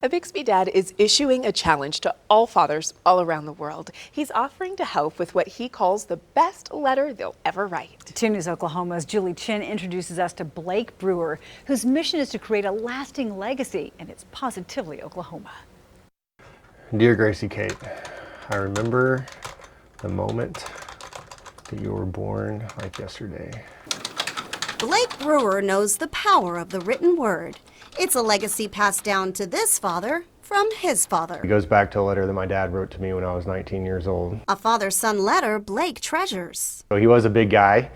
A Bixby dad is issuing a challenge to all fathers all around the world. He's offering to help with what he calls the best letter they'll ever write. 2 News Oklahoma's Julie Chin introduces us to Blake Brewer, whose mission is to create a lasting legacy, and it's positively Oklahoma. Dear Gracie Kate, I remember the moment that you were born like yesterday. Blake Brewer knows the power of the written word. It's a legacy passed down to this father from his father. It goes back to a letter that my dad wrote to me when I was 19 years old. A father-son letter Blake treasures. So he was a big guy.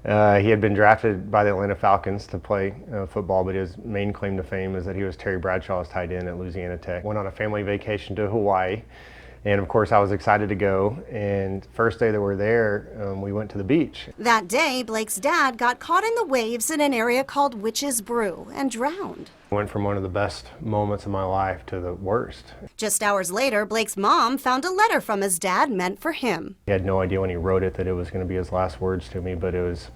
He had been drafted by the Atlanta Falcons to play football, but his main claim to fame is that he was Terry Bradshaw's tight end at Louisiana Tech. Went on a family vacation to Hawaii, and of course I was excited to go. And first day that we're there, we went to the beach. That day, Blake's dad got caught in the waves in an area called Witch's Brew and drowned. Went from one of the best moments of my life to the worst. Just hours later, Blake's mom found a letter from his dad meant for him. He had no idea when he wrote it that it was going to be his last words to me, but it was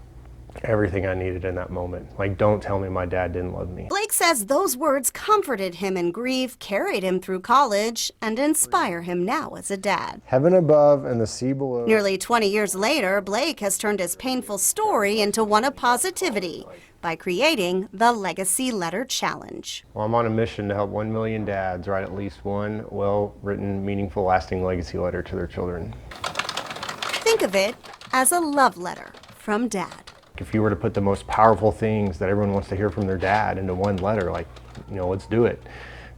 everything I needed in that moment. Like, don't tell me my dad didn't love me. Blake says those words comforted him in grief, carried him through college, and inspire him now as a dad. Heaven above and the sea below. Nearly 20 years later, Blake has turned his painful story into one of positivity by creating the Legacy Letter Challenge. Well, I'm on a mission to help 1 million dads write at least one well-written, meaningful, lasting legacy letter to their children. Think of it as a love letter from Dad. If you were to put the most powerful things that everyone wants to hear from their dad into one letter, like, let's do it.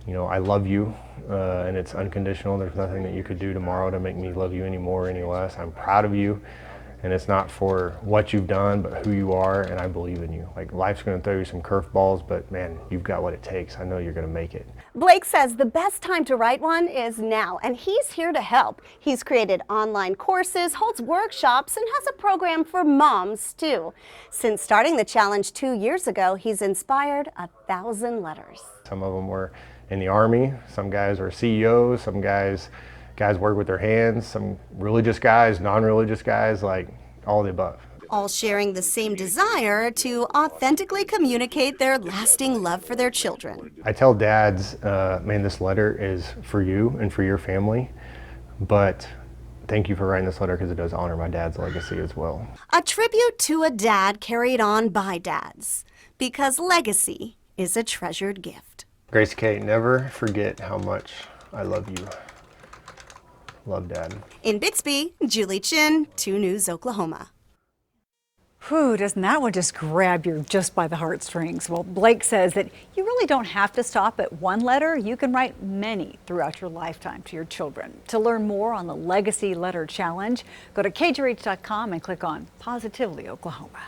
I love you, and it's unconditional. There's nothing that you could do tomorrow to make me love you any more or any less. I'm proud of you, and it's not for what you've done, but who you are, and I believe in you. Like, life's gonna throw you some curveballs, but man, you've got what it takes. I know you're gonna make it. Blake says the best time to write one is now, and he's here to help. He's created online courses, holds workshops, and has a program for moms too. Since starting the challenge 2 years ago, he's inspired 1,000 letters. Some of them were in the Army, some guys are CEOs, some guys work with their hands, some religious guys, non-religious guys, like all the above. All sharing the same desire to authentically communicate their lasting love for their children. I tell dads, man, this letter is for you and for your family, but thank you for writing this letter because it does honor my dad's legacy as well. A tribute to a dad carried on by dads, because legacy is a treasured gift. Gracie Kate, never forget how much I love you. Love, Dad. In Bixby, Julie Chin, 2 News Oklahoma. Whew, doesn't that one just grab you just by the heartstrings? Well, Blake says that you really don't have to stop at one letter. You can write many throughout your lifetime to your children. To learn more on the Legacy Letter Challenge, go to kjrh.com and click on Positively Oklahoma.